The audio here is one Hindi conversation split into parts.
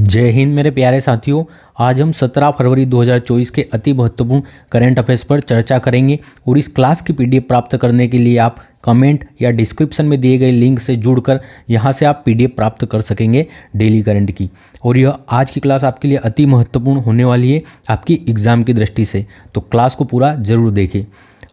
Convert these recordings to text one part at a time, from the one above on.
जय हिंद मेरे प्यारे साथियों। आज हम 17 फरवरी 2024 के अति महत्वपूर्ण करंट अफेयर्स पर चर्चा करेंगे और इस क्लास की पीडीएफ प्राप्त करने के लिए आप कमेंट या डिस्क्रिप्शन में दिए गए लिंक से जुड़कर यहां से आप पीडीएफ प्राप्त कर सकेंगे डेली करंट की। और यह आज की क्लास आपके लिए अति महत्वपूर्ण होने वाली है आपकी एग्ज़ाम की दृष्टि से, तो क्लास को पूरा जरूर देखें।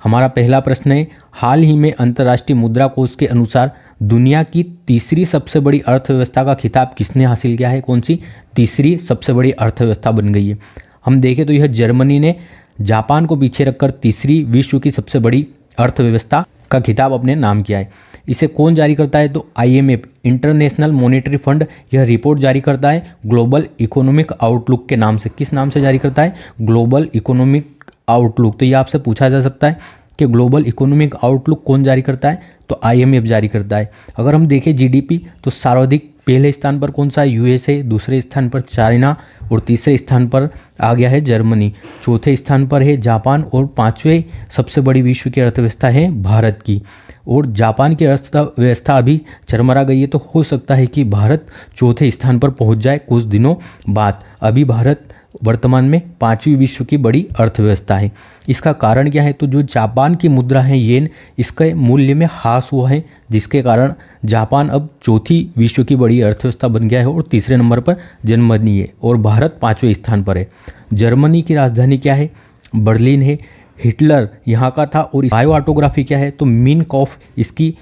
हमारा पहला प्रश्न है, हाल ही में अंतर्राष्ट्रीय मुद्रा कोष के अनुसार दुनिया की तीसरी सबसे बड़ी अर्थव्यवस्था का खिताब किसने हासिल किया है? कौन सी तीसरी सबसे बड़ी अर्थव्यवस्था बन गई है? हम देखें तो यह जर्मनी ने जापान को पीछे रखकर तीसरी विश्व की सबसे बड़ी अर्थव्यवस्था का खिताब अपने नाम किया है। इसे कौन जारी करता है? तो IMF इंटरनेशनल मॉनेटरी फंड यह रिपोर्ट जारी करता है ग्लोबल इकोनॉमिक आउटलुक के नाम से। किस नाम से जारी करता है? Global economic outlook. तो ये आपसे पूछा जा सकता है कि ग्लोबल इकोनॉमिक आउटलुक कौन जारी करता है? तो IMF जारी करता है। अगर हम देखें GDP तो सर्वाधिक पहले स्थान पर कौन सा है? USA, दूसरे स्थान पर चाइना और तीसरे स्थान पर आ गया है जर्मनी, चौथे स्थान पर है जापान और पांचवें सबसे बड़ी विश्व की अर्थव्यवस्था है भारत की। और जापान की अर्थव्यवस्था अभी चरमरा गई है, तो हो सकता है कि भारत चौथे स्थान पर पहुंच जाए कुछ दिनों बाद। अभी भारत वर्तमान में पांचवी विश्व की बड़ी अर्थव्यवस्था है। इसका कारण क्या है? तो जो जापान की मुद्रा है येन, इसके मूल्य में ह्रास हुआ है, जिसके कारण जापान अब चौथी विश्व की बड़ी अर्थव्यवस्था बन गया है और तीसरे नंबर पर जर्मनी है और भारत पांचवें स्थान पर है। जर्मनी की राजधानी क्या है? बर्लिन है। हिटलर यहाँ का था। और बायो ऑटोग्राफी क्या है? तो मेन कॉफ इसकी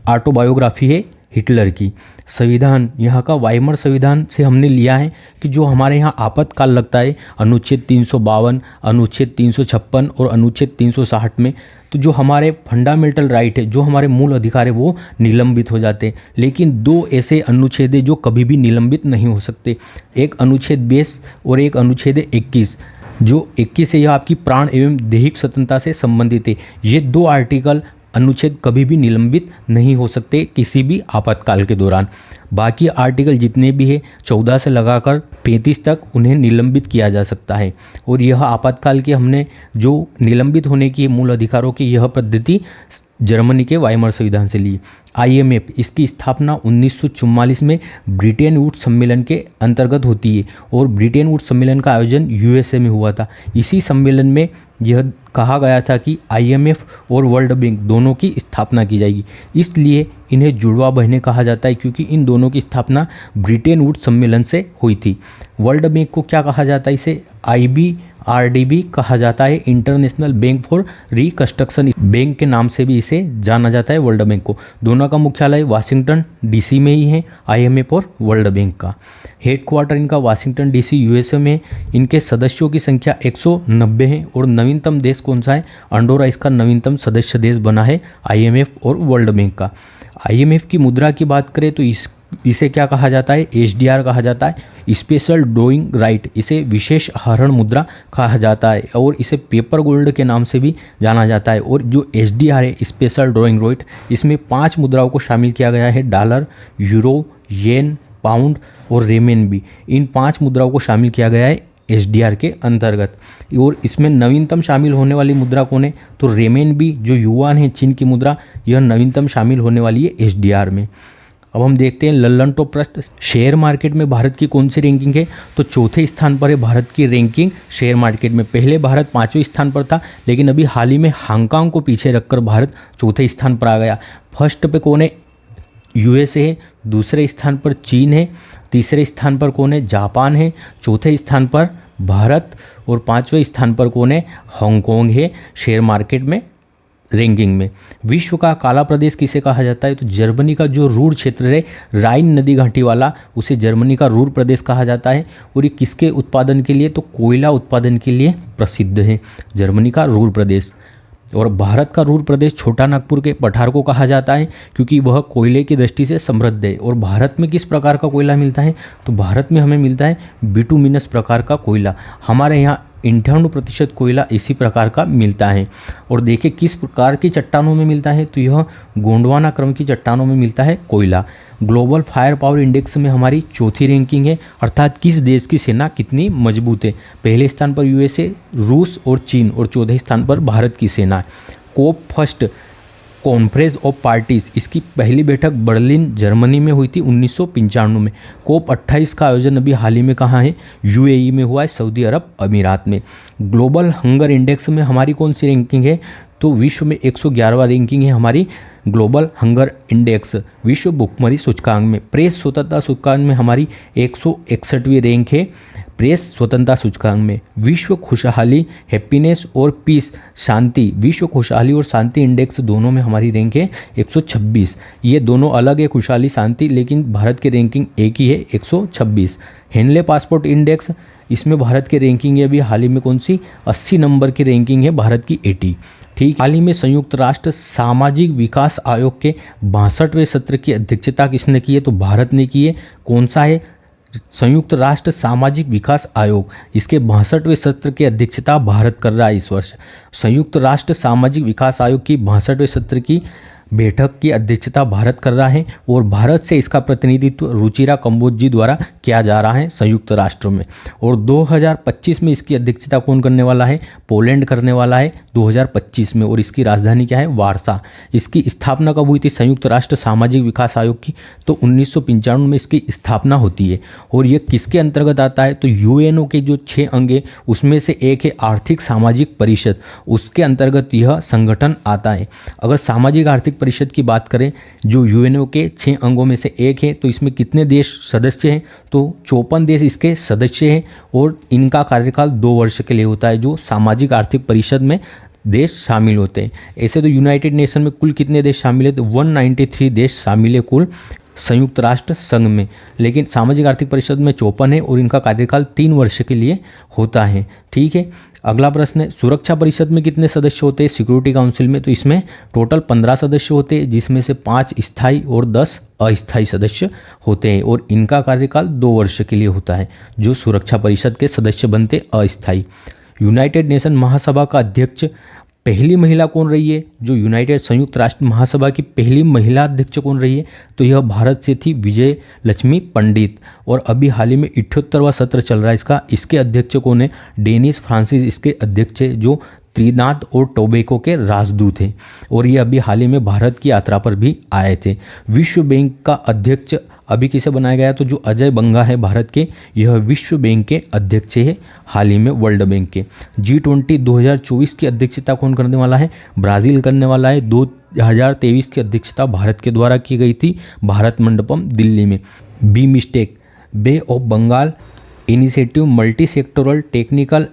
ऑटोबायोग्राफी है हिटलर की। संविधान यहाँ का वाइमर संविधान से हमने लिया है कि जो हमारे यहाँ आपातकाल लगता है अनुच्छेद 352, अनुच्छेद 356 और अनुच्छेद 360 में, तो जो हमारे फंडामेंटल राइट है, जो हमारे मूल अधिकार है, वो निलंबित हो जाते हैं। लेकिन दो ऐसे अनुच्छेद है जो कभी भी निलंबित नहीं हो सकते। एक अनुच्छेद 20 और एक अनुच्छेद 21। जो 21 है यह आपकी प्राण एवं दैहिक स्वतंत्रता से संबंधित है। ये दो आर्टिकल अनुच्छेद कभी भी निलंबित नहीं हो सकते किसी भी आपातकाल के दौरान। बाकी आर्टिकल जितने भी है 14 से लगाकर 35 तक उन्हें निलंबित किया जा सकता है। और यह आपातकाल के हमने जो निलंबित होने की मूल अधिकारों की यह पद्धति जर्मनी के वाइमर संविधान से ली। IMF इसकी स्थापना 1944 में ब्रिटेन वुड्स सम्मेलन के अंतर्गत होती है और ब्रिटेन वुड्स सम्मेलन का आयोजन USA में हुआ था। इसी सम्मेलन में यह कहा गया था कि IMF और वर्ल्ड बैंक दोनों की स्थापना की जाएगी। इसलिए इन्हें जुड़वा बहनें कहा जाता है, क्योंकि इन दोनों की स्थापना ब्रिटेन वुड्स सम्मेलन से हुई थी। वर्ल्ड बैंक को क्या कहा जाता है? इसे IBRDB कहा जाता है, international bank for reconstruction bank के नाम से भी इसे जाना जाता है वर्ल्ड बैंक को। दोनों का मुख्यालय वाशिंगटन DC में ही है, IMF और वर्ल्ड बैंक का। हेडक्वार्टर इनका वाशिंगटन DC USA में। इनके सदस्यों की संख्या 190 है और नवीनतम देश कौन सा है? अंडोरा इसका नवीनतम सदस्य देश बना है IMF और वर्ल्ड बैंक का। IMF की मुद्रा की बात करें तो इसे क्या कहा जाता है? SDR कहा जाता है, स्पेशल ड्राइंग राइट। इसे विशेष आहरण मुद्रा कहा जाता है और इसे पेपर गोल्ड के नाम से भी जाना जाता है। और जो SDR है स्पेशल ड्राइंग राइट, इसमें 5 मुद्राओं को शामिल किया गया है, डॉलर, यूरो, येन, पाउंड और रेमेनबी। इन 5 मुद्राओं को शामिल किया गया है SDR के अंतर्गत। और इसमें नवीनतम शामिल होने वाली मुद्रा कौन है? तो रेमेनबी जो युआन है चीन की मुद्रा, यह नवीनतम शामिल होने वाली है SDR में। अब हम देखते हैं लल्लन टॉप प्रश्न, शेयर मार्केट में भारत की कौन सी रैंकिंग है? तो चौथे स्थान पर है भारत की रैंकिंग शेयर मार्केट में। पहले भारत 5वें स्थान पर था, लेकिन अभी हाल ही में हांगकांग को पीछे रखकर भारत चौथे स्थान पर आ गया। फर्स्ट पे कौन है? USA है, दूसरे स्थान पर चीन है, तीसरे स्थान पर कौन है? जापान है, चौथे स्थान पर भारत और 5वें स्थान पर कौन है? हांगकांग है शेयर मार्केट में रैंकिंग में। विश्व का काला प्रदेश किसे कहा जाता है? तो जर्मनी का जो रूर क्षेत्र है राइन नदी घाटी वाला, उसे जर्मनी का रूर प्रदेश कहा जाता है। और ये किसके उत्पादन के लिए? तो कोयला उत्पादन के लिए प्रसिद्ध है जर्मनी का रूर प्रदेश। और भारत का रूर प्रदेश छोटा नागपुर के पठार को कहा जाता है, क्योंकि वह कोयले की दृष्टि से समृद्ध है। और भारत में किस प्रकार का कोयला मिलता है? तो भारत में हमें मिलता है बिटुमिनस प्रकार का कोयला। हमारे यहाँ 98% कोयला इसी प्रकार का मिलता है। और देखिए किस प्रकार की चट्टानों में मिलता है? तो यह गोंडवाना क्रम की चट्टानों में मिलता है कोयला। ग्लोबल फायर पावर इंडेक्स में हमारी चौथी रैंकिंग है, अर्थात किस देश की सेना कितनी मजबूत है। पहले स्थान पर USA, रूस और चीन और चौथे स्थान पर भारत की सेना। कोप फर्स्ट कॉन्फ्रेंस ऑफ पार्टीज, इसकी पहली बैठक बर्लिन जर्मनी में हुई थी 1995 में। COP 28 का आयोजन अभी हाल ही में कहाँ है? UAE में हुआ है, सऊदी अरब अमीरात में। ग्लोबल हंगर इंडेक्स में हमारी कौन सी रैंकिंग है? तो विश्व में 111वां रैंकिंग है हमारी ग्लोबल हंगर इंडेक्स विश्व भुखमरी सूचकांक में। प्रेस स्वतंत्रता सूचकांक में हमारी 161वीं रैंक है प्रेस स्वतंत्रता सूचकांक में। विश्व खुशहाली हैप्पीनेस और पीस शांति, विश्व खुशहाली और शांति इंडेक्स दोनों में हमारी रैंक है 126। ये दोनों अलग है, खुशहाली शांति, लेकिन भारत की रैंकिंग एक ही है 126। हेनले पासपोर्ट इंडेक्स, इसमें भारत की रैंकिंग है अभी हाल ही में कौन सी? 80 नंबर की रैंकिंग है भारत की 80। ठीक, हाल ही में संयुक्त राष्ट्र सामाजिक विकास आयोग के 62वें सत्र की अध्यक्षता किसने की है? तो भारत ने की है। कौन सा है? संयुक्त राष्ट्र सामाजिक विकास आयोग, इसके 62वें सत्र की अध्यक्षता भारत कर रहा है इस वर्ष। संयुक्त राष्ट्र सामाजिक विकास आयोग की 62वें सत्र की बैठक की अध्यक्षता भारत कर रहा है और भारत से इसका प्रतिनिधित्व रुचिरा कंबोज जी द्वारा किया जा रहा है संयुक्त राष्ट्र में। और 2025 में इसकी अध्यक्षता कौन करने वाला है? पोलैंड करने वाला है 2025 में, और इसकी राजधानी क्या है? वारसा। इसकी स्थापना कब हुई थी संयुक्त राष्ट्र सामाजिक विकास आयोग की? तो 1995 में इसकी स्थापना होती है। और ये किसके अंतर्गत आता है? तो यूएनओ के जो 6 अंग है उसमें से एक है आर्थिक सामाजिक परिषद, उसके अंतर्गत यह संगठन आता है। अगर सामाजिक आर्थिक परिषद की बात करें जो यूएनओ के 6 अंगों में से एक है, तो इसमें कितने देश सदस्य हैं? तो 54 देश इसके सदस्य हैं और इनका कार्यकाल 2 वर्ष के लिए होता है, जो सामाजिक आर्थिक परिषद में देश शामिल होते हैं। ऐसे तो यूनाइटेड नेशन में कुल कितने देश शामिल है? तो 193 देश शामिल है कुल संयुक्त राष्ट्र संघ में, लेकिन सामाजिक आर्थिक परिषद में 54 है और इनका कार्यकाल 3 वर्ष के लिए होता है। ठीक है, अगला प्रश्न है, सुरक्षा परिषद में कितने सदस्य होते हैं सिक्योरिटी काउंसिल में? तो इसमें टोटल 15 सदस्य होते हैं, जिसमें से 5 स्थायी और 10 अस्थायी सदस्य होते हैं और इनका कार्यकाल 2 वर्ष के लिए होता है, जो सुरक्षा परिषद के सदस्य बनते अस्थायी। यूनाइटेड नेशन महासभा का अध्यक्ष पहली महिला कौन रही है? जो यूनाइटेड संयुक्त राष्ट्र महासभा की पहली महिला अध्यक्ष कौन रही है? तो यह भारत से थी विजय लक्ष्मी पंडित, और अभी हाल ही में 78वां सत्र चल रहा है इसका। इसके अध्यक्ष कौन है? डेनिस फ्रांसिस इसके अध्यक्ष है, जो त्रिनाद और टोबैको के राजदूत हैं, और ये अभी हाल ही में भारत की यात्रा पर भी आए थे। विश्व बैंक का अध्यक्ष अभी किसे बनाया गया? तो जो अजय बंगा है भारत के, यह विश्व बैंक के अध्यक्ष है हाल ही में वर्ल्ड बैंक के। G20 2024 की अध्यक्षता कौन करने वाला है? ब्राज़ील करने वाला है। 2023 की अध्यक्षता भारत के द्वारा की गई थी भारत मंडपम दिल्ली में। BIMSTEC, bay of Bengal initiative multi sectoral technical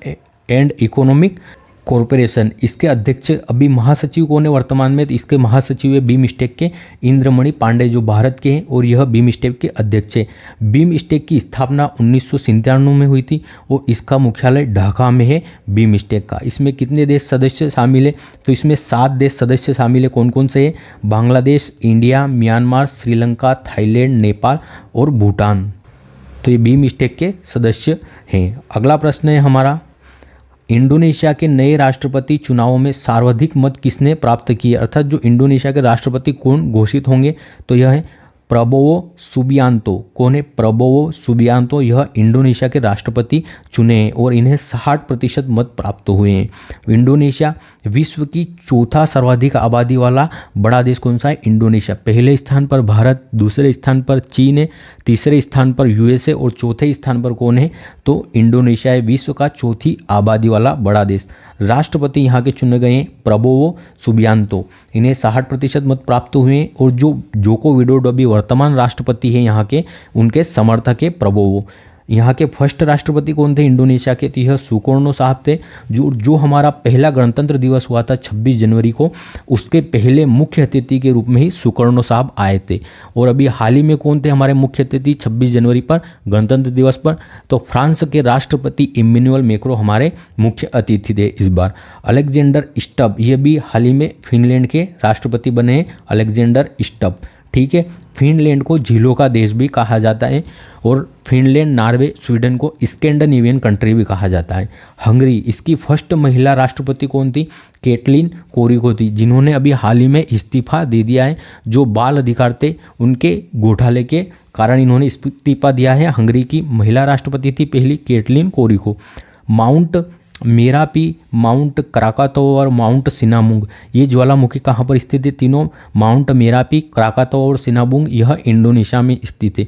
and economic corporation, इसके अध्यक्ष अभी महासचिव कौन है वर्तमान में? तो इसके महासचिव है बीमस्टेक के इंद्रमणि पांडे, जो भारत के हैं, और यह बीमस्टेक के अध्यक्ष है। बीमस्टेक की स्थापना 1997 में हुई थी और इसका मुख्यालय ढाका में है बीमस्टेक का। इसमें कितने देश सदस्य शामिल है? तो इसमें 7 देश सदस्य शामिल है। कौन कौन से हैं? Bangladesh, India, Myanmar, Sri Lanka, Thailand, Nepal और भूटान। तो ये बीमस्टेक के सदस्य हैं। अगला प्रश्न है हमारा, इंडोनेशिया के नए राष्ट्रपति चुनावों में सर्वाधिक मत किसने प्राप्त किए? अर्थात जो इंडोनेशिया के राष्ट्रपति कौन घोषित होंगे? तो यह है प्रबोवो सुबियांतो। कौन है? प्रबोवो सुबियांतो, यह इंडोनेशिया के राष्ट्रपति चुने हैं और इन्हें 60% मत प्राप्त हुए हैं। इंडोनेशिया विश्व की चौथा सर्वाधिक आबादी वाला बड़ा देश कौन सा है? इंडोनेशिया। पहले स्थान पर भारत, दूसरे स्थान पर चीन है, तीसरे स्थान पर यूएसए और चौथे स्थान पर कौन है? तो इंडोनेशिया है विश्व का चौथी आबादी वाला बड़ा देश। राष्ट्रपति यहाँ के चुने गए हैं प्रबोवो सुबियांतो, इन्हें 60% मत प्राप्त हुए हैं और जो जोको विडोडो अभी वर्तमान राष्ट्रपति हैं यहाँ के, उनके समर्थक है प्रबोवो। यहाँ के फर्स्ट राष्ट्रपति कौन थे इंडोनेशिया के? तो यह सुकर्णो साहब थे, जो हमारा पहला गणतंत्र दिवस हुआ था 26 जनवरी को, उसके पहले मुख्य अतिथि के रूप में ही सुकर्णो साहब आए थे। और अभी हाल ही में कौन थे हमारे मुख्य अतिथि 26 जनवरी पर गणतंत्र दिवस पर? तो फ्रांस के राष्ट्रपति इमैनुअल मैक्रों हमारे मुख्य अतिथि थे इस बार। अलेक्जेंडर स्टब, ये भी हाल ही में फिनलैंड के राष्ट्रपति बने हैं, अलेक्जेंडर स्टब। ठीक है, फिनलैंड को झीलों का देश भी कहा जाता है और फिनलैंड, नॉर्वे, स्वीडन को स्कैंडिनेवियन कंट्री भी कहा जाता है। हंगरी, इसकी फर्स्ट महिला राष्ट्रपति कौन थी? कैटलिन कोरिको थी, जिन्होंने अभी हाल ही में इस्तीफा दे दिया है। जो बाल अधिकार थे उनके घोटाले के कारण इन्होंने इस्तीफा दिया है। हंगरी की महिला राष्ट्रपति थी पहली कैटलिन कोरिको। माउंट मेरापी, माउंट क्राकातोव और माउंट सिनामुंग, ये ज्वालामुखी कहाँ पर स्थित है? तीनों माउंट मेरापी, क्राकातोव और सिनामुंग यह इंडोनेशिया में स्थित है।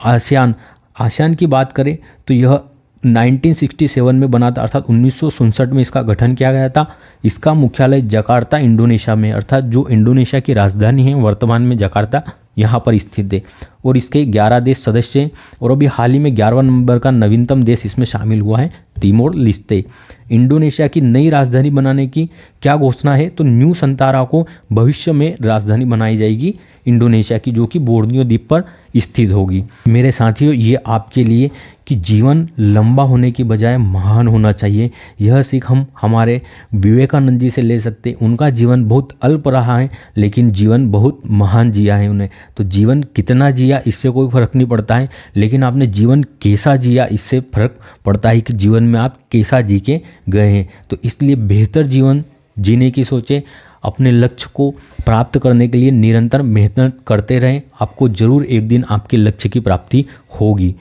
आसियान, आसियान की बात करें तो यह 1967 में बना था, अर्थात 1967 में इसका गठन किया गया था। इसका मुख्यालय जकार्ता इंडोनेशिया में, अर्थात जो इंडोनेशिया की राजधानी है वर्तमान में जकार्ता, यहाँ पर स्थित है। और इसके 11 देश सदस्य हैं और अभी हाल ही में 11वां नंबर का नवीनतम देश इसमें शामिल हुआ है, तिमोर लिस्ते। इंडोनेशिया की नई राजधानी बनाने की क्या घोषणा है? तो न्यू संतारा को भविष्य में राजधानी बनाई जाएगी इंडोनेशिया की, जो कि बोर्नियो द्वीप पर स्थित होगी। मेरे साथियों, ये आपके लिए कि जीवन लंबा होने की बजाय महान होना चाहिए, यह सीख हम हमारे विवेकानंद जी से ले सकते। उनका जीवन बहुत अल्प रहा है लेकिन जीवन बहुत महान जिया है उन्हें। तो जीवन कितना जिया इससे कोई फर्क नहीं पड़ता है, लेकिन आपने जीवन कैसा जिया इससे फर्क पड़ता है कि जीवन में आप कैसा जी के गए हैं। तो इसलिए बेहतर जीवन जीने की सोचें, अपने लक्ष्य को प्राप्त करने के लिए निरंतर मेहनत करते रहें, आपको जरूर एक दिन आपके लक्ष्य की प्राप्ति होगी।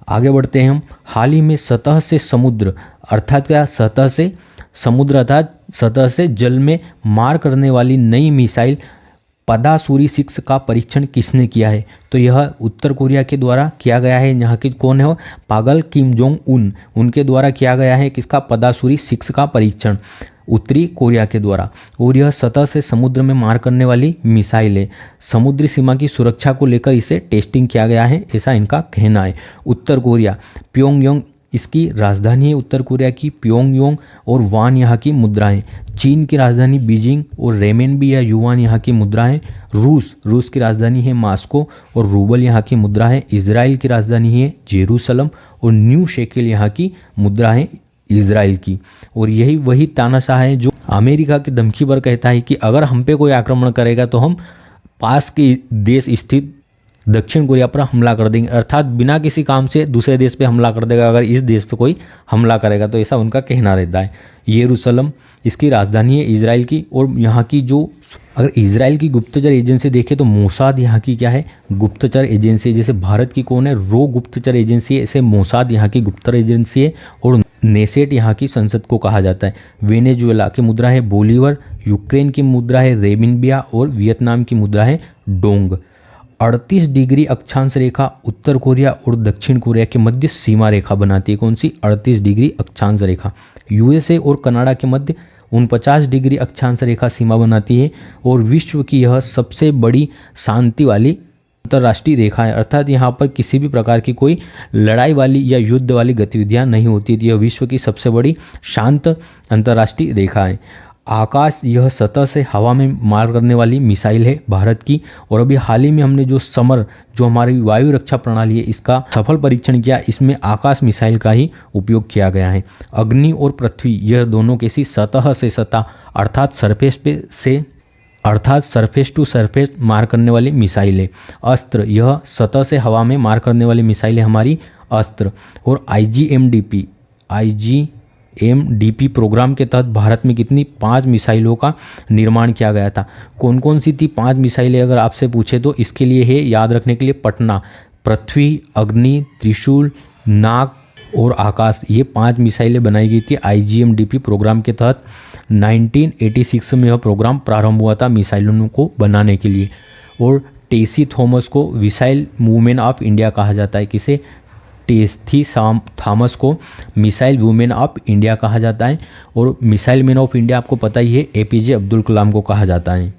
आगे बढ़ते हैं हम। हाल ही में सतह से समुद्र, अर्थात क्या? सतह से समुद्र अर्थात सतह से जल में मार करने वाली नई मिसाइल पदासूरी 6 का परीक्षण किसने किया है? तो यह उत्तर कोरिया के द्वारा किया गया है। यहाँ के कौन है वो? पागल किम जोंग उन, उनके द्वारा किया गया है किसका? पदासूरी 6 का परीक्षण उत्तरी कोरिया के द्वारा। और यह सतह से समुद्र में मार करने वाली मिसाइल है। समुद्री सीमा की सुरक्षा को लेकर इसे टेस्टिंग किया गया है, ऐसा इनका कहना है। उत्तर कोरिया, प्योंगयांग इसकी राजधानी है उत्तर कोरिया की, प्योंगयांग, और वान यहाँ की मुद्राएं। चीन की राजधानी बीजिंग और रेमेनबी या युआन यहाँ की मुद्रा है। रूस की राजधानी है मॉस्को और रूबल यहाँ की मुद्रा है। इजराइल की राजधानी है जेरूसलम और न्यू शेकेल यहाँ की मुद्रा है इजराइल की। और यही वही तानाशाह है जो अमेरिका की धमकी पर कहता है कि अगर हम पे कोई आक्रमण करेगा तो हम पास के देश स्थित दक्षिण कोरिया पर हमला कर देंगे, अर्थात बिना किसी काम से दूसरे देश पे हमला कर देगा अगर इस देश पे कोई हमला करेगा, तो ऐसा उनका कहना रहता है। यरूशलेम इसकी राजधानी है इजराइल की। और यहाँ की जो अगर इजराइल की गुप्तचर एजेंसी देखें तो मोसाद यहाँ की क्या है? गुप्तचर एजेंसी। जैसे भारत की कौन है? रो गुप्तचर एजेंसी है, ऐसे मोसाद यहाँ की गुप्तचर एजेंसी है। और नेसेट यहाँ की संसद को कहा जाता है। वेनेजुएला की मुद्रा है बोलीवर, यूक्रेन की मुद्रा है रेमिनबिया और वियतनाम की मुद्रा है डोंग। 38 डिग्री अक्षांश रेखा उत्तर कोरिया और दक्षिण कोरिया के मध्य सीमा रेखा बनाती है। कौन सी? 38 डिग्री अक्षांश रेखा। यूएसए और कनाडा के मध्य 49 डिग्री अक्षांश रेखा सीमा बनाती है। और विश्व की यह सबसे बड़ी शांति वाली अंतर्राष्ट्रीय रेखा है, अर्थात यहाँ पर किसी भी प्रकार की कोई लड़ाई वाली या युद्ध वाली गतिविधियाँ नहीं होती थी। यह विश्व की सबसे बड़ी शांत अंतर्राष्ट्रीय रेखा है। आकाश, यह सतह से हवा में मार करने वाली मिसाइल है भारत की। और अभी हाल ही में हमने जो समर, जो हमारी वायु रक्षा प्रणाली है, इसका सफल परीक्षण किया। इसमें आकाश मिसाइल का ही उपयोग किया गया है। अग्नि और पृथ्वी, यह दोनों किसी सतह से सतह अर्थात सरफेस टू सरफेस मार करने वाली मिसाइल है। अस्त्र, यह सतह से हवा में मार करने वाली मिसाइल है हमारी अस्त्र। और आईजीएमडीपी प्रोग्राम के तहत भारत में कितनी? 5 मिसाइलों का निर्माण किया गया था। कौन कौन सी थी 5 मिसाइलें अगर आपसे पूछे तो इसके लिए है याद रखने के लिए पटना, पृथ्वी, अग्नि, त्रिशूल, नाग और आकाश, ये 5 मिसाइलें बनाई गई थी आईजीएमडीपी प्रोग्राम के तहत। 1986 में यह प्रोग्राम प्रारंभ हुआ था मिसाइलों को बनाने के लिए। और टेसी थॉमस को मिसाइल वुमेन ऑफ इंडिया कहा जाता है। किसे? टेसी थॉमस को मिसाइल वुमेन ऑफ इंडिया कहा जाता है। और मिसाइल मैन ऑफ इंडिया आपको पता ही है, एपीजे अब्दुल कलाम को कहा जाता है।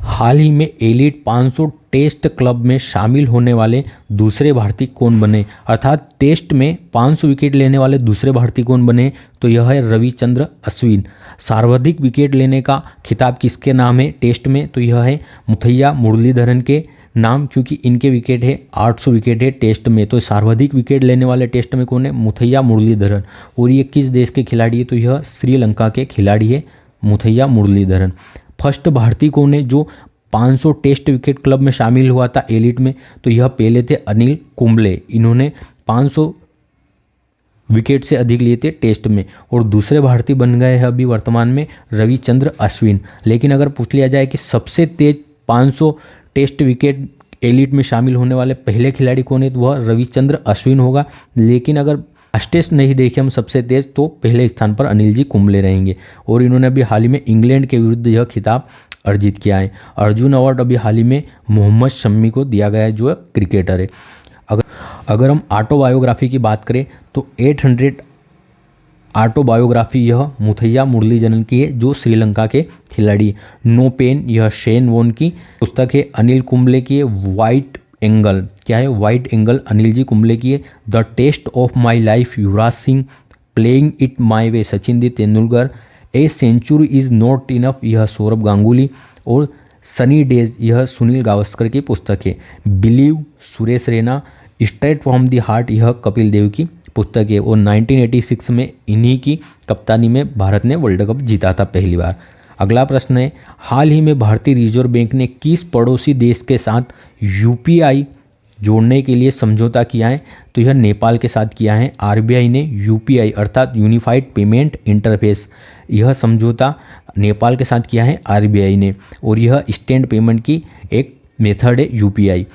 हाल ही में एलिट 500 टेस्ट क्लब में शामिल होने वाले दूसरे भारतीय कौन बने? अर्थात टेस्ट में 500 विकेट लेने वाले दूसरे भारतीय कौन बने? तो यह है रविचंद्र अश्विन। सर्वाधिक विकेट लेने का खिताब किसके नाम है टेस्ट में? तो यह है मुथैया मुरलीधरन के नाम, क्योंकि इनके विकेट है 800 विकेट है टेस्ट में। तो सर्वाधिक विकेट लेने वाले टेस्ट में कौन है? मुथैया मुरलीधरन। और ये किस देश के खिलाड़ी है? तो यह श्रीलंका के खिलाड़ी है मुथैया मुरलीधरन। फर्स्ट भारतीय कौन है जो 500 टेस्ट विकेट क्लब में शामिल हुआ था एलिट में? तो यह पहले थे अनिल कुंबले, इन्होंने 500 विकेट से अधिक लिए थे टेस्ट में। और दूसरे भारतीय बन गए हैं अभी वर्तमान में रविचंद्र अश्विन। लेकिन अगर पूछ लिया जाए कि सबसे तेज 500 टेस्ट विकेट एलिट में शामिल होने वाले पहले खिलाड़ी कौन है, तो वह रविचंद्र अश्विन होगा। लेकिन अगर फास्टेस्ट नहीं देखे हम सबसे तेज, तो पहले स्थान पर अनिल जी कुंबले रहेंगे। और इन्होंने अभी हाल ही में इंग्लैंड के विरुद्ध यह खिताब अर्जित किया है। अर्जुन अवार्ड अभी हाल ही में मोहम्मद शमी को दिया गया है, जो है क्रिकेटर है। अगर हम ऑटोबायोग्राफी की बात करें तो 800 ऑटोबायोग्राफी यह मुथैया मुरलीधरन की है, जो श्रीलंका के खिलाड़ी। नो पेन यह शेन वॉन की पुस्तक है। अनिल कुंबले की है वाइट एंगल, क्या है वाइट एंगल, अनिल जी कुंबले की है। The test of my life Yuvraj Singh, playing it my way Sachin दी Tendulkar, a century is not enough यह सौरभ गांगुली, और सनी डेज यह सुनील गावस्कर की पुस्तक है। Believe Suresh Raina, straight from the heart यह कपिल देव की पुस्तक है। और 1986 में इन्हीं की कप्तानी में भारत ने वर्ल्ड कप जीता था पहली बार। अगला प्रश्न है, हाल ही में भारतीय रिजर्व बैंक ने किस पड़ोसी देश के साथ यूपीआई जोड़ने के लिए समझौता किया है? तो यह नेपाल के साथ किया है। आरबीआई ने यूपीआई अर्थात यूनिफाइड पेमेंट इंटरफेस, यह समझौता नेपाल के साथ किया है आरबीआई ने, और यह इंस्टेंट पेमेंट की एक मेथड है यूपीआई।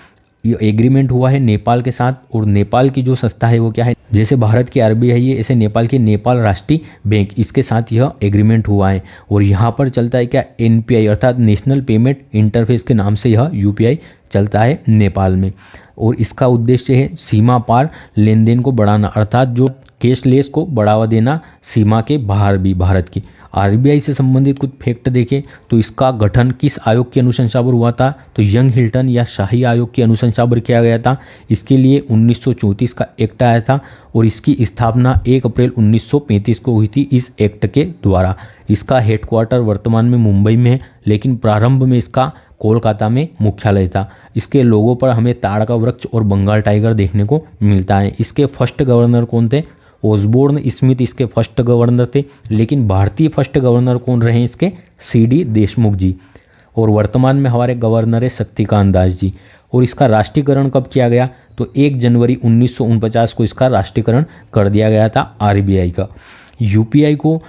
ये एग्रीमेंट हुआ है नेपाल के साथ, और नेपाल की जो संस्था है वो क्या है, जैसे भारत की आरबीआई है ऐसे नेपाल की नेपाल राष्ट्रीय बैंक, इसके साथ यह एग्रीमेंट हुआ है। और यहाँ पर चलता है क्या, एनपीआई अर्थात नेशनल पेमेंट इंटरफेस के नाम से यह यूपीआई चलता है नेपाल में। और इसका उद्देश्य है सीमा पार लेन देन को बढ़ाना, अर्थात जो कैशलेस को बढ़ावा देना सीमा के बाहर भी भारत की। आरबीआई से संबंधित कुछ फैक्ट देखें तो इसका गठन किस आयोग की अनुशंसा पर हुआ था? तो यंग हिल्टन या शाही आयोग की अनुशंसा पर किया गया था। इसके लिए 1934 का एक्ट आया था, और इसकी स्थापना 1 अप्रैल 1935 को हुई थी इस एक्ट के द्वारा। इसका हेडक्वार्टर वर्तमान में मुंबई में है, लेकिन प्रारंभ में इसका कोलकाता में मुख्यालय था। इसके लोगों पर हमें ताड़ का वृक्ष और बंगाल टाइगर देखने को मिलता है। इसके फर्स्ट गवर्नर कौन थे? ओसबोर्न स्मिथ इसके फर्स्ट गवर्नर थे। लेकिन भारतीय फर्स्ट गवर्नर कौन रहे इसके? सीडी देशमुख जी। और वर्तमान में हमारे गवर्नर है शक्तिकांत दास जी। और इसका राष्ट्रीयकरण कब किया गया? तो 1 जनवरी 1949 को इसका राष्ट्रीयकरण कर दिया गया था आरबीआई का। यूपीआई को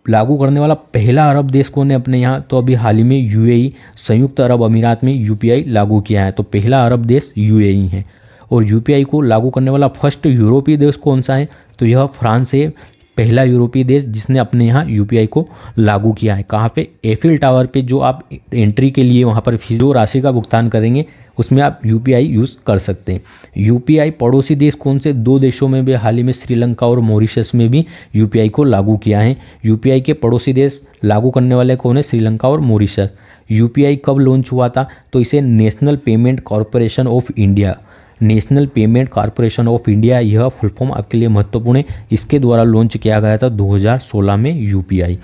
लागू करने वाला पहला अरब देश कौन है अपने यहाँ? तो अभी हाल ही में यूएई संयुक्त अरब अमीरात में यूपीआई लागू किया है, तो पहला अरब देश यूएई है। और यूपीआई को लागू करने वाला फर्स्ट यूरोपीय देश कौन सा है? तो यह फ्रांस है, पहला यूरोपीय देश जिसने अपने यहाँ यूपीआई को लागू किया है। कहाँ पे? एफिल टावर पे जो आप एंट्री के लिए वहाँ पर जो राशि का भुगतान करेंगे उसमें आप यूपीआई यूज़ कर सकते हैं। यूपीआई पड़ोसी देश कौन से? 2 देशों में भी हाल ही में श्रीलंका और मॉरिशस में भी यूपीआई को लागू किया है। यूपीआई के पड़ोसी देश लागू करने वाले कौन है? श्रीलंका और मॉरिशस। यूपीआई कब लॉन्च हुआ था? तो इसे national payment corporation of India, national payment corporation of India, यह फुल फॉर्म आपके लिए महत्वपूर्ण है, इसके द्वारा लॉन्च किया गया था 2016 में यूपीआई।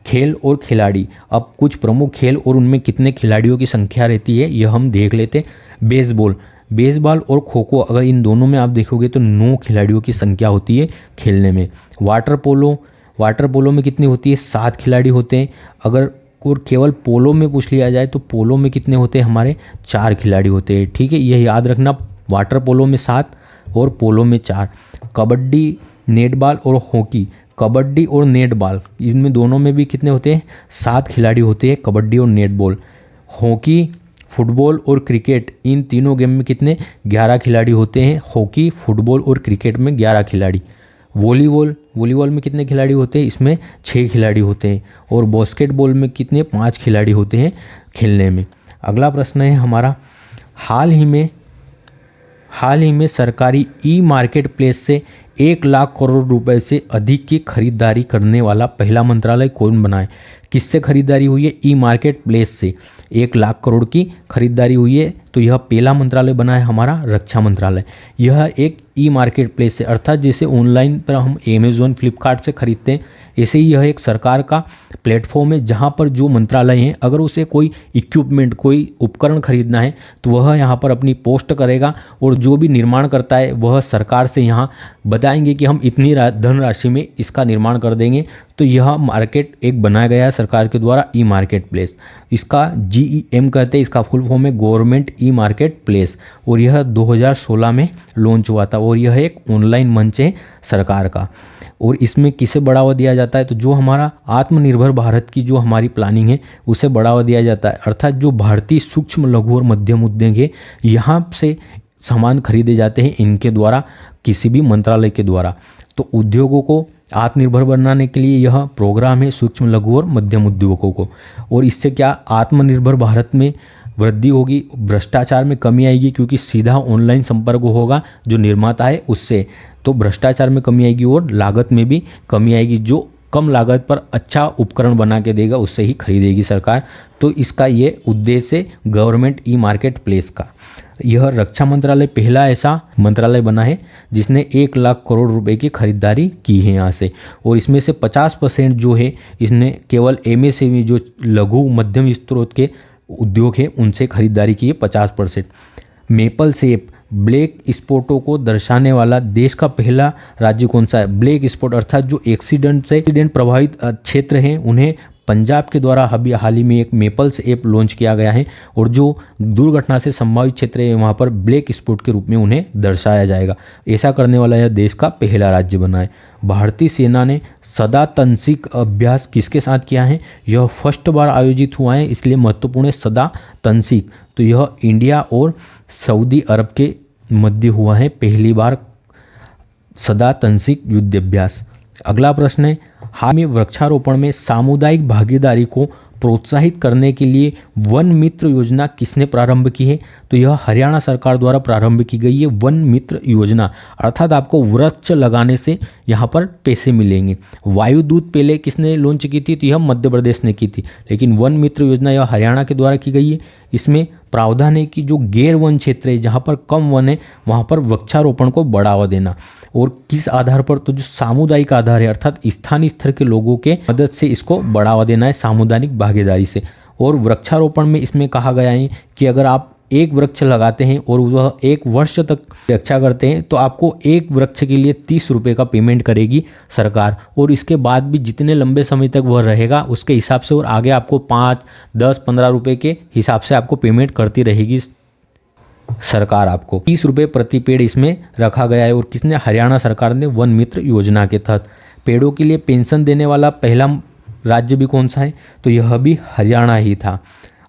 खेल और खिलाड़ी, अब कुछ प्रमुख खेल और उनमें कितने खिलाड़ियों की संख्या रहती है यह हम देख लेते हैं। बेसबॉल और खो खो, अगर इन दोनों में आप देखोगे तो 9 खिलाड़ियों की संख्या होती है खेलने में। वाटर पोलो में कितनी होती है? 7 खिलाड़ी होते हैं। अगर और केवल पोलो में पूछ लिया जाए तो पोलो में कितने होते हैं हमारे? 4 खिलाड़ी होते हैं। ठीक है, यह याद रखना, वाटर पोलो में 7 और पोलो में 4। कबड्डी, नेटबॉल और हॉकी, कबड्डी और नेटबॉल इनमें दोनों में भी कितने होते हैं? 7 खिलाड़ी होते हैं कबड्डी और नेटबॉल। हॉकी, फुटबॉल और क्रिकेट, इन तीनों गेम में कितने? 11 खिलाड़ी होते हैं। हॉकी, फुटबॉल और क्रिकेट में 11 खिलाड़ी। वॉलीबॉल में कितने खिलाड़ी होते हैं? इसमें 6 खिलाड़ी होते हैं। और बास्केटबॉल में कितने? 5 खिलाड़ी होते हैं खेलने में। अगला प्रश्न है हमारा, हाल ही में सरकारी ई मार्केट प्लेस से 1 लाख करोड़ रुपए से अधिक की खरीदारी करने वाला पहला मंत्रालय कौन बना है? किससे खरीदारी हुई है? ई मार्केट प्लेस से 1 लाख करोड़ की खरीदारी हुई है, तो यह पहला मंत्रालय बना है हमारा रक्षा मंत्रालय। यह एक ई मार्केट प्लेस से, अर्थात जैसे ऑनलाइन पर हम अमेज़ॉन फ्लिपकार्ट से खरीदते हैं, ऐसे ही यह एक सरकार का प्लेटफॉर्म है जहाँ पर जो मंत्रालय हैं अगर उसे कोई इक्विपमेंट, कोई उपकरण खरीदना है तो वह यहाँ पर अपनी पोस्ट करेगा, और जो भी निर्माण करता है वह सरकार से यहाँ बताएंगे कि हम इतनी धनराशि में इसका निर्माण कर देंगे। तो यह मार्केट एक बनाया गया है सरकार के द्वारा, ई मार्केट प्लेस। इसका GEM कहते हैं, इसका फुल फॉर्म है गवर्नमेंट ई मार्केट प्लेस, और यह 2016 में लॉन्च हुआ था। और यह एक ऑनलाइन मंच है सरकार का। और इसमें किसे बढ़ावा दिया जाता है? तो जो हमारा आत्मनिर्भर भारत की जो हमारी प्लानिंग है उसे बढ़ावा दिया जाता है, अर्थात जो भारतीय सूक्ष्म लघु और मध्यम उद्योग है यहाँ से सामान खरीदे जाते हैं इनके द्वारा, किसी भी मंत्रालय के द्वारा। तो उद्योगों को आत्मनिर्भर बनाने के लिए यह प्रोग्राम है सूक्ष्म लघु और मध्यम उद्योगों को। और इससे क्या आत्मनिर्भर भारत में वृद्धि होगी, भ्रष्टाचार में कमी आएगी, क्योंकि सीधा ऑनलाइन संपर्क होगा जो निर्माता है उससे, तो भ्रष्टाचार में कमी आएगी और लागत में भी कमी आएगी। जो कम लागत पर अच्छा उपकरण बना के देगा उससे ही खरीदेगी सरकार। तो इसका ये उद्देश्य है गवर्नमेंट ई मार्केट प्लेस का। यह रक्षा मंत्रालय पहला ऐसा मंत्रालय बना है जिसने 1 लाख करोड़ रुपए की खरीदारी की है यहाँ से। और इसमें से 50% जो है इसने केवल MSME जो लघु मध्यम स्रोत के उद्योग है उनसे खरीदारी की है 50%। मेपल सेप ब्लैक स्पॉटों को दर्शाने वाला देश का पहला राज्य कौन सा है? ब्लैक स्पॉट अर्थात जो एक्सीडेंट प्रभावित क्षेत्र हैं उन्हें पंजाब के द्वारा अभी हाल ही में एक मेपल्स ऐप लॉन्च किया गया है, और जो दुर्घटना से संभावित क्षेत्र है वहाँ पर ब्लैक स्पॉट के रूप में उन्हें दर्शाया जाएगा। ऐसा करने वाला यह देश का पहला राज्य बना है। भारतीय सेना ने सदा तंसिक अभ्यास किसके साथ किया है? यह फर्स्ट बार आयोजित हुआ है, इसलिए महत्वपूर्ण है सदा तंसिक। तो यह इंडिया और सऊदी अरब के मध्य हुआ है पहली बार सदा तंसिक युद्धाभ्यास। अगला प्रश्न है, हाल में वृक्षारोपण में सामुदायिक भागीदारी को प्रोत्साहित करने के लिए वन मित्र योजना किसने प्रारंभ की है? तो यह हरियाणा सरकार द्वारा प्रारंभ की गई है वन मित्र योजना, अर्थात आपको वृक्ष लगाने से यहाँ पर पैसे मिलेंगे। वायुदूत पहले किसने लॉन्च की थी? तो यह मध्य प्रदेश ने की थी, लेकिन वन मित्र योजना यह हरियाणा के द्वारा की गई है। इसमें प्रावधान है कि जो गैर वन क्षेत्र है जहाँ पर कम वन है वहाँ पर वृक्षारोपण को बढ़ावा देना। और किस आधार पर? तो जो सामुदायिक आधार है, अर्थात स्थानीय स्तर के लोगों के मदद से इसको बढ़ावा देना है सामुदायिक भागीदारी से। और वृक्षारोपण में इसमें कहा गया है कि अगर आप एक वृक्ष लगाते हैं और वह 1 वर्ष तक रक्षा करते हैं तो आपको एक वृक्ष के लिए 30 रुपये का पेमेंट करेगी सरकार। और इसके बाद भी जितने लंबे समय तक वह रहेगा उसके हिसाब से, और आगे आपको 5, 10, 15 रुपये के हिसाब से आपको पेमेंट करती रहेगी सरकार। आपको 30 रुपये प्रति पेड़ इसमें रखा गया है। और किसने? हरियाणा सरकार ने वन मित्र योजना के तहत। पेड़ों के लिए पेंशन देने वाला पहला राज्य भी कौन सा है? तो यह भी हरियाणा ही था।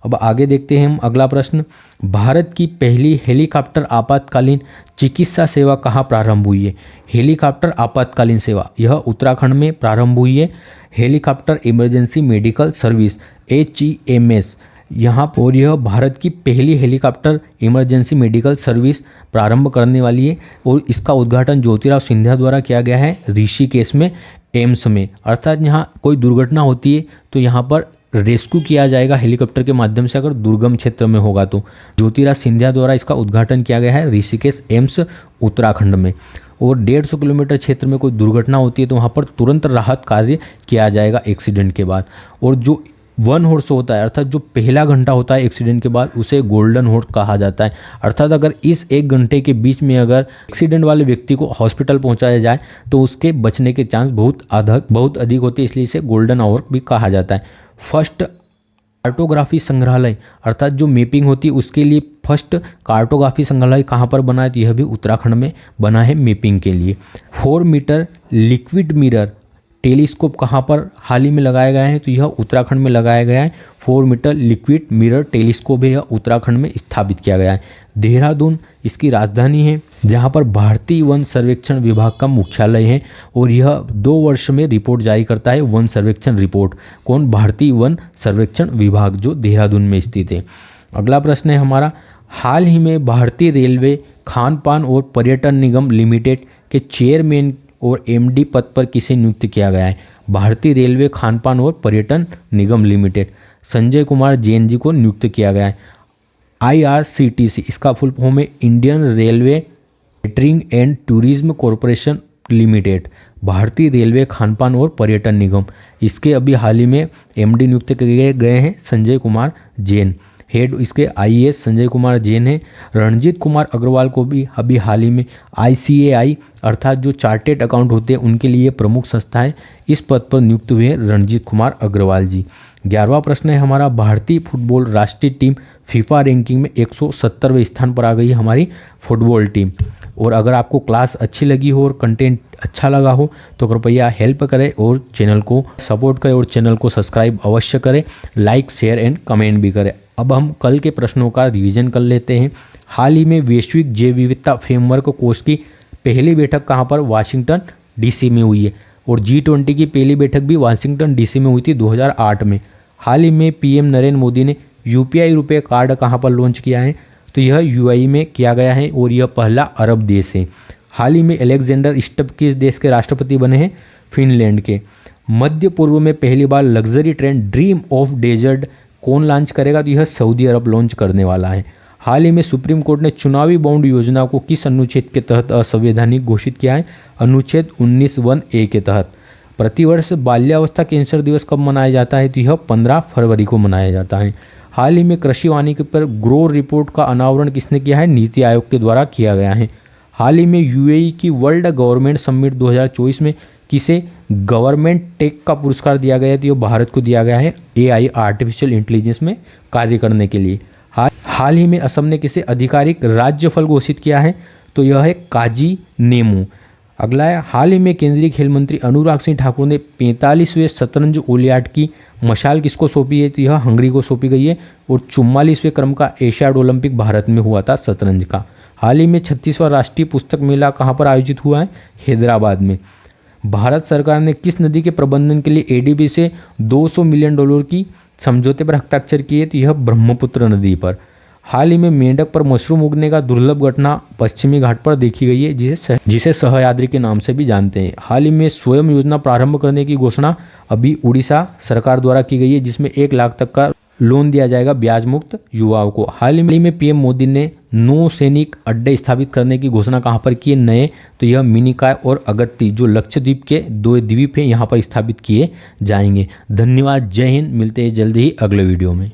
अब आगे देखते हैं हम अगला प्रश्न, भारत की पहली हेलीकॉप्टर आपातकालीन चिकित्सा सेवा कहाँ प्रारंभ हुई है? हेलीकॉप्टर आपातकालीन सेवा यह उत्तराखंड में प्रारंभ हुई है। Helicopter emergency medical service HEMS यहाँ पर, यह भारत की पहली हेलीकॉप्टर इमरजेंसी मेडिकल सर्विस प्रारंभ करने वाली है। और इसका उद्घाटन ज्योतिराव सिंधिया द्वारा किया गया है ऋषिकेश में एम्स में। अर्थात यहाँ कोई दुर्घटना होती है तो यहाँ पर रेस्क्यू किया जाएगा हेलीकॉप्टर के माध्यम से, अगर दुर्गम क्षेत्र में होगा तो। ज्योतिराज सिंधिया द्वारा इसका उद्घाटन किया गया है ऋषिकेश एम्स उत्तराखंड में। और 150 किलोमीटर क्षेत्र में कोई दुर्घटना होती है तो वहाँ पर तुरंत राहत कार्य किया जाएगा एक्सीडेंट के बाद। और जो 1 हॉर्स होता है, अर्थात जो पहला घंटा होता है एक्सीडेंट के बाद, उसे गोल्डन हॉर्स कहा जाता है। अर्थात अगर इस 1 घंटे के बीच में अगर एक्सीडेंट वाले व्यक्ति को हॉस्पिटल पहुंचाया जाए तो उसके बचने के चांस बहुत अधिक होते हैं, इसलिए इसे गोल्डन आवर भी कहा जाता है। फर्स्ट कार्टोग्राफी संग्रहालय, अर्थात जो मैपिंग होती है उसके लिए फर्स्ट कार्टोग्राफी संग्रहालय कहाँ पर बना है? तो यह भी उत्तराखंड में बना है मैपिंग के लिए। 4 मीटर लिक्विड मिरर टेलीस्कोप कहाँ पर हाल ही में लगाया गया है? तो यह उत्तराखंड में लगाया गया है। 4 मीटर लिक्विड मिरर टेलीस्कोप है, यह उत्तराखंड में स्थापित किया गया है। देहरादून इसकी राजधानी है, जहाँ पर भारतीय वन सर्वेक्षण विभाग का मुख्यालय है। और यह 2 वर्ष में रिपोर्ट जारी करता है, वन सर्वेक्षण रिपोर्ट। कौन? भारतीय वन सर्वेक्षण विभाग, जो देहरादून में स्थित है। अगला प्रश्न है हमारा, हाल ही में भारतीय रेलवे खान पान और पर्यटन निगम लिमिटेड के चेयरमैन और MD पद पर किसे नियुक्त किया गया है? भारतीय रेलवे खान पान और पर्यटन निगम लिमिटेड संजय कुमार जैन जी को नियुक्त किया गया है। IRCTC इसका फुल फॉर्म है Indian railway catering and tourism corporation limited. भारतीय रेलवे खान पान और पर्यटन निगम, इसके अभी हाल ही में MD नियुक्त किए गए हैं संजय कुमार जैन। हेड इसके IAS संजय कुमार जैन है। रणजीत कुमार अग्रवाल को भी अभी हाल ही में ICAI अर्थात जो चार्टेड अकाउंट होते हैं उनके लिए प्रमुख संस्था है, इस पद पर नियुक्त हुए रणजीत कुमार अग्रवाल जी। 11वां प्रश्न है हमारा, भारतीय फुटबॉल राष्ट्रीय टीम फीफा रैंकिंग में 170वें स्थान पर आ गई है हमारी फुटबॉल टीम। और अगर आपको क्लास अच्छी लगी हो और कंटेंट अच्छा लगा हो तो कृपया हेल्प करें और चैनल को सपोर्ट करें और चैनल को सब्सक्राइब अवश्य करें, लाइक शेयर एंड कमेंट भी करें। अब हम कल के प्रश्नों का रिवीजन कर लेते हैं। हाल ही में वैश्विक जैव विविधता फ्रेमवर्क कोष की पहली बैठक कहाँ पर, वाशिंगटन डीसी में हुई है। और G20 की पहली बैठक भी वाशिंगटन डीसी में हुई थी 2008 में। हाल ही में पीएम नरेंद्र मोदी ने UPI रुपये कार्ड कहाँ पर लॉन्च किया है, तो यह UAE में किया गया है और यह पहला अरब देश है। हाल ही में अलेक्जेंडर स्टब किस देश के राष्ट्रपति बने हैं, फिनलैंड के। मध्य पूर्व में पहली बार luxury train Dream of Desert कौन लॉन्च करेगा, तो यह सऊदी अरब लॉन्च करने वाला है। हाल ही में सुप्रीम कोर्ट ने चुनावी बॉन्ड योजना को किस अनुच्छेद के तहत असंवैधानिक घोषित किया है, अनुच्छेद 19(1)(a) के तहत। प्रतिवर्ष बाल्यावस्था कैंसर दिवस कब मनाया जाता है, तो यह 15 फरवरी को मनाया जाता है। हाल ही में कृषि वानिकी पर ग्रो रिपोर्ट का अनावरण किसने किया है, नीति आयोग के द्वारा किया गया है। हाल ही में UAE की वर्ल्ड गवर्नमेंट समिट 2024 में किसे गवर्नमेंट टेक का पुरस्कार दिया गया है, तो यह भारत को दिया गया है AI आर्टिफिशियल इंटेलिजेंस में कार्य करने के लिए। हाल ही में असम ने किसे आधिकारिक राज्यफल घोषित किया है, तो यह है काजी नेमू। अगला है, हाल ही में केंद्रीय खेल मंत्री अनुराग सिंह ठाकुर ने 45वें शतरंज ओलंपियाड की मशाल किसको सौंपी है, तो यह हंगरी को सौंपी गई है। और 44वें क्रम का एशियाड ओलंपिक भारत में हुआ था शतरंज का। हाल ही में 36वां राष्ट्रीय पुस्तक मेला कहाँ पर आयोजित हुआ है, हैदराबाद में। भारत सरकार ने किस नदी के प्रबंधन के लिए ADB से $200 मिलियन की समझौते पर हस्ताक्षर किए, तो यह ब्रह्मपुत्र नदी पर। हाल ही में मेंढक पर मशरूम उगने का दुर्लभ घटना पश्चिमी घाट पर देखी गई है, जिसे सह्याद्री के नाम से भी जानते हैं। हाल ही में स्वयं योजना प्रारंभ करने की घोषणा अभी उड़ीसा सरकार द्वारा की गई है, जिसमें 1 लाख तक का लोन दिया जाएगा ब्याज मुक्त युवाओं को। हाल ही में PM मोदी ने 9 सैनिक अड्डे स्थापित करने की घोषणा कहाँ पर की है, नए, तो यह मिनिकॉय और अगत्ती जो लक्षद्वीप के 2 द्वीप हैं यहाँ पर स्थापित किए जाएंगे। धन्यवाद, जय हिंद। मिलते हैं जल्दी ही अगले वीडियो में।